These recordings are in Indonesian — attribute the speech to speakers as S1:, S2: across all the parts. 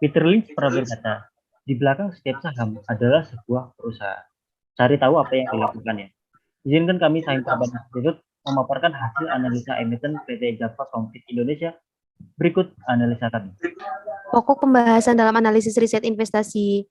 S1: Peter Lynch pernah berkata, di belakang setiap saham adalah sebuah perusahaan. Cari tahu apa yang dilakukannya. Izinkan kami Sains Tabanan Institute memaparkan hasil analisa emiten PT Java Compete Indonesia. Berikut analisa kami.
S2: Pokok pembahasan dalam analisis riset investasi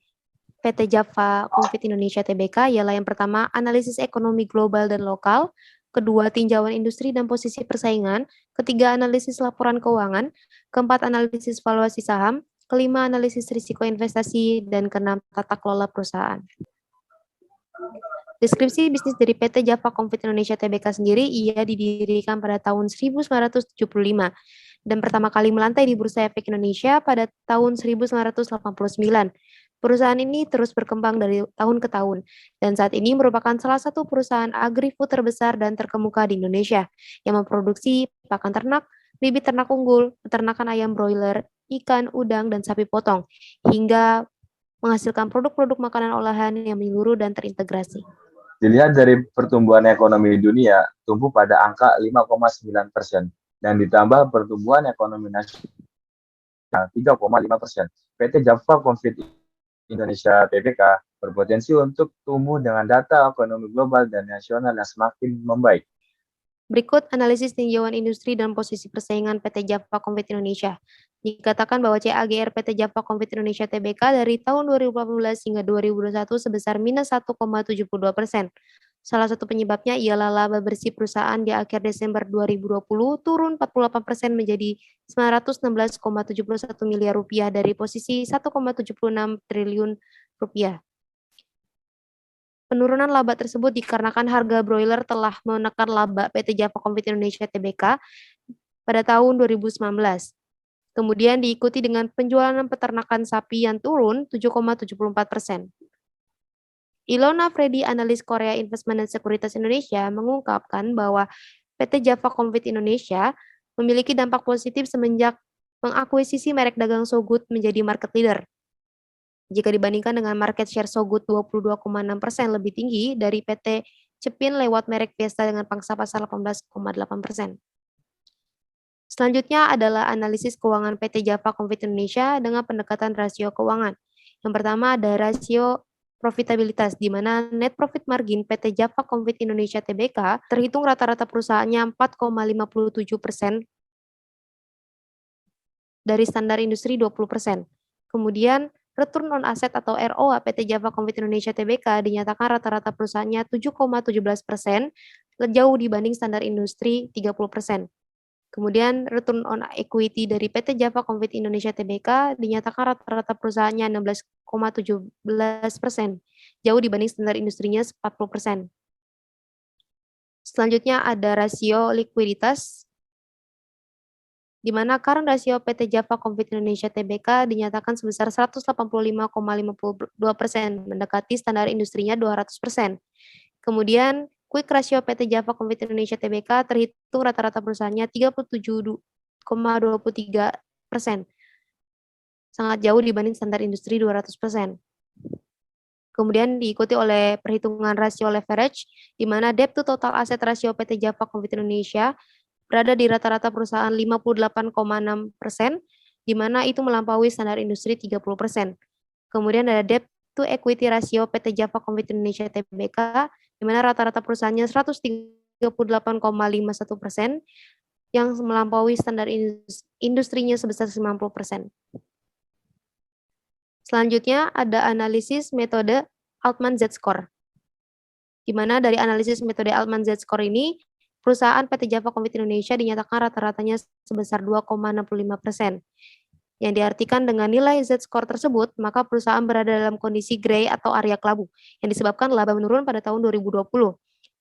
S2: PT Java Compete Indonesia Tbk ialah yang pertama, analisis ekonomi global dan lokal, kedua, tinjauan industri dan posisi persaingan, ketiga, analisis laporan keuangan, keempat, analisis valuasi saham, kelima, analisis risiko investasi, dan keenam, tata kelola perusahaan. Deskripsi bisnis dari PT Java Compete Indonesia Tbk sendiri, ia didirikan pada tahun 1975 dan pertama kali melantai di Bursa Efek Indonesia pada tahun 1989. Perusahaan ini terus berkembang dari tahun ke tahun, dan saat ini merupakan salah satu perusahaan agri-food terbesar dan terkemuka di Indonesia, yang memproduksi pakan ternak, bibit ternak unggul, peternakan ayam broiler, ikan, udang, dan sapi potong, hingga menghasilkan produk-produk makanan olahan yang menyeluruh dan terintegrasi.
S3: Dilihat dari pertumbuhan ekonomi dunia, tumbuh pada angka 5,9%, dan ditambah pertumbuhan ekonomi nasional 3,5%. PT Java Compete Indonesia Tbk berpotensi untuk tumbuh dengan data ekonomi global dan nasional yang semakin membaik.
S2: Berikut analisis tinjauan industri dan posisi persaingan PT Java Compete Indonesia. Dikatakan bahwa CAGR PT Java Compete Indonesia Tbk dari tahun 2018 hingga 2021 sebesar minus 1,72%. Salah satu penyebabnya ialah laba bersih perusahaan di akhir Desember 2020 turun 48% menjadi 916,71 miliar rupiah dari posisi 1,76 triliun rupiah. Penurunan laba tersebut dikarenakan harga broiler telah menekan laba PT Java Compete Indonesia Tbk pada tahun 2019. Kemudian diikuti dengan penjualan peternakan sapi yang turun 7,74%. Ilona Freddy, analis Korea Investment dan Sekuritas Indonesia, mengungkapkan bahwa PT Java Compete Indonesia memiliki dampak positif semenjak mengakuisisi merek dagang So Good menjadi market leader. Jika dibandingkan dengan market share So Good 22,6% lebih tinggi dari PT Cepin lewat merek Fiesta dengan pangsa pasar 18,8%. Selanjutnya adalah analisis keuangan PT Java Compete Indonesia dengan pendekatan rasio keuangan. Yang pertama ada rasio profitabilitas, di mana net profit margin PT Java Compete Indonesia Tbk terhitung rata-rata perusahaannya 4,57% dari standar industri 20%. Kemudian return on asset atau ROA PT Java Compete Indonesia Tbk dinyatakan rata-rata perusahaannya 7,17%, jauh dibanding standar industri 30%. Kemudian return on equity dari PT Java Compete Indonesia Tbk dinyatakan rata-rata perusahaannya 16,17%, jauh dibanding standar industrinya 40%. Selanjutnya ada rasio likuiditas, di mana current rasio PT Java Compete Indonesia Tbk dinyatakan sebesar 185,52%, mendekati standar industrinya 200%. Kemudian quick ratio PT Java Compete Indonesia Tbk terhitung rata-rata perusahaannya 37,23%, sangat jauh dibanding standar industri 200%. Kemudian diikuti oleh perhitungan rasio leverage, di mana debt to total asset rasio PT Java Compete Indonesia berada di rata-rata perusahaan 58,6%, di mana itu melampaui standar industri 30%. Kemudian ada debt to equity rasio PT Java Compete Indonesia Tbk, di mana rata-rata perusahaannya 138,51%, yang melampaui standar industrinya sebesar 90%. Selanjutnya ada analisis metode Altman Z-Score, di mana dari analisis metode Altman Z-Score ini, perusahaan PT Java Compete Indonesia dinyatakan rata-ratanya sebesar 2,65%. Yang diartikan dengan nilai Z-score tersebut, maka perusahaan berada dalam kondisi gray atau area kelabu, yang disebabkan laba menurun pada tahun 2020.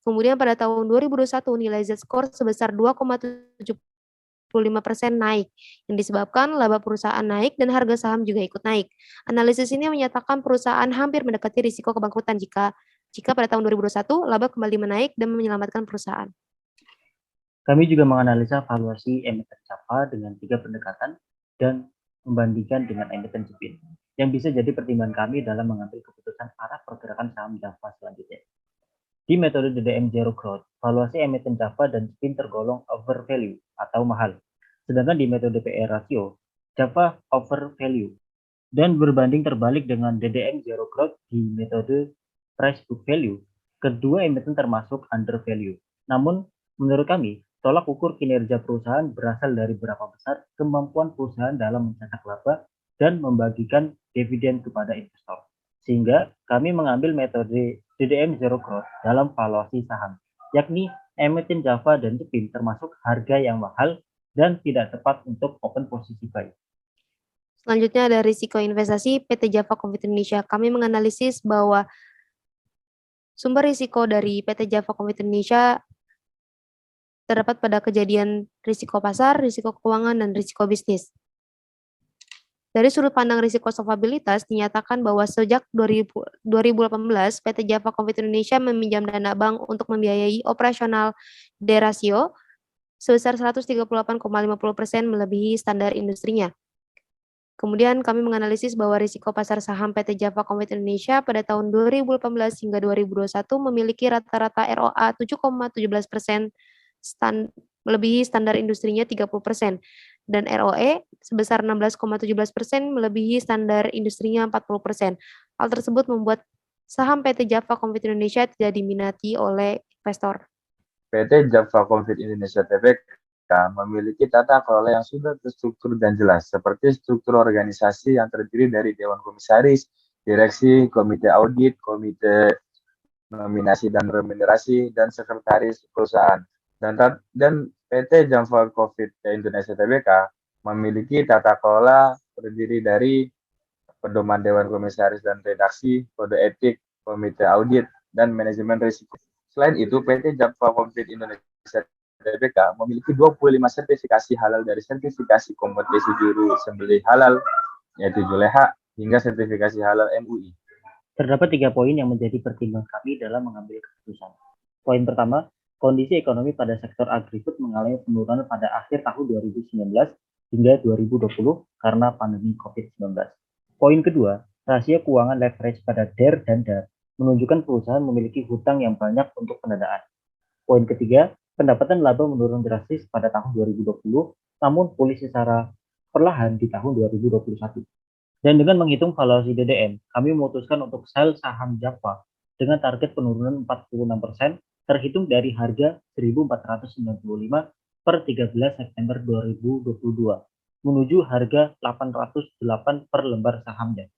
S2: Kemudian pada tahun 2021, nilai Z-score sebesar 2,75% naik, yang disebabkan laba perusahaan naik dan harga saham juga ikut naik. Analisis ini menyatakan perusahaan hampir mendekati risiko kebangkrutan jika pada tahun 2021 laba kembali menaik dan menyelamatkan perusahaan.
S1: Kami juga menganalisa valuasi emiten Java dengan 3 pendekatan dan membandingkan dengan emiten Cepin, yang bisa jadi pertimbangan kami dalam mengambil keputusan arah pergerakan saham Java selanjutnya. Di metode DDM Zero Growth, valuasi emiten Java dan Cepin tergolong overvalue atau mahal. Sedangkan di metode PE ratio, Java overvalue Dan berbanding terbalik dengan DDM Zero Growth di metode Price Book Value, kedua emiten termasuk under value. Namun, menurut kami, tolak ukur kinerja perusahaan berasal dari berapa besar kemampuan perusahaan dalam mencetak laba dan membagikan dividen kepada investor. Sehingga kami mengambil metode DDM Zero Growth dalam valuasi saham, yakni emiten Java dan Jepin termasuk harga yang mahal dan tidak tepat untuk open posisi buy.
S2: Selanjutnya ada risiko investasi PT Java Covid Indonesia. Kami menganalisis bahwa sumber risiko dari PT Java Covid Indonesia terdapat pada kejadian risiko pasar, risiko keuangan, dan risiko bisnis. Dari sudut pandang risiko solvabilitas, dinyatakan bahwa sejak 2018, PT Java Covid Indonesia meminjam dana bank untuk membiayai operasional derasio sebesar 138,50% melebihi standar industrinya. Kemudian kami menganalisis bahwa risiko pasar saham PT Java Covid Indonesia pada tahun 2018 hingga 2021 memiliki rata-rata ROA 7,17%, melebihi standar industrinya 30%, dan ROE sebesar 16,17% melebihi standar industrinya 40%. Hal tersebut membuat saham PT Java Covid Indonesia tidak diminati oleh investor.
S3: PT Java Covid Indonesia Tbk memiliki tata kelola yang sudah terstruktur dan jelas, seperti struktur organisasi yang terdiri dari Dewan Komisaris, Direksi, Komite Audit, Komite Nominasi dan Remunerasi, dan Sekretaris Perusahaan. Dan PT Java Covid Indonesia Tbk memiliki tata kelola terdiri dari pedoman Dewan Komisaris dan Redaksi, Kode Etik, Komite Audit, dan Manajemen Risiko. Selain itu, PT Java Covid Indonesia Tbk memiliki 25 sertifikasi halal dari sertifikasi kompetisi juru sembelih halal, yaitu Juleha, hingga sertifikasi halal MUI.
S1: Terdapat 3 poin yang menjadi pertimbangan kami dalam mengambil keputusan. Poin pertama, kondisi ekonomi pada sektor agri-food mengalami penurunan pada akhir tahun 2019 hingga 2020 karena pandemi COVID-19. Poin kedua, rasio keuangan leverage pada DER dan DAR menunjukkan perusahaan memiliki hutang yang banyak untuk pendanaan. Poin ketiga, pendapatan laba menurun drastis pada tahun 2020, namun pulih secara perlahan di tahun 2021. Dan dengan menghitung valuasi DDM, kami memutuskan untuk sell saham Java dengan target penurunan 46% terhitung dari harga 1.495 per 13 September 2022 menuju harga 808 per lembar sahamnya.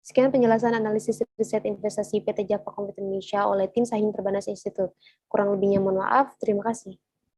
S2: Sekian penjelasan analisis riset investasi PT Java Covid Indonesia oleh tim Sahim Perbanas Institute. Kurang lebihnya mohon maaf. Terima kasih.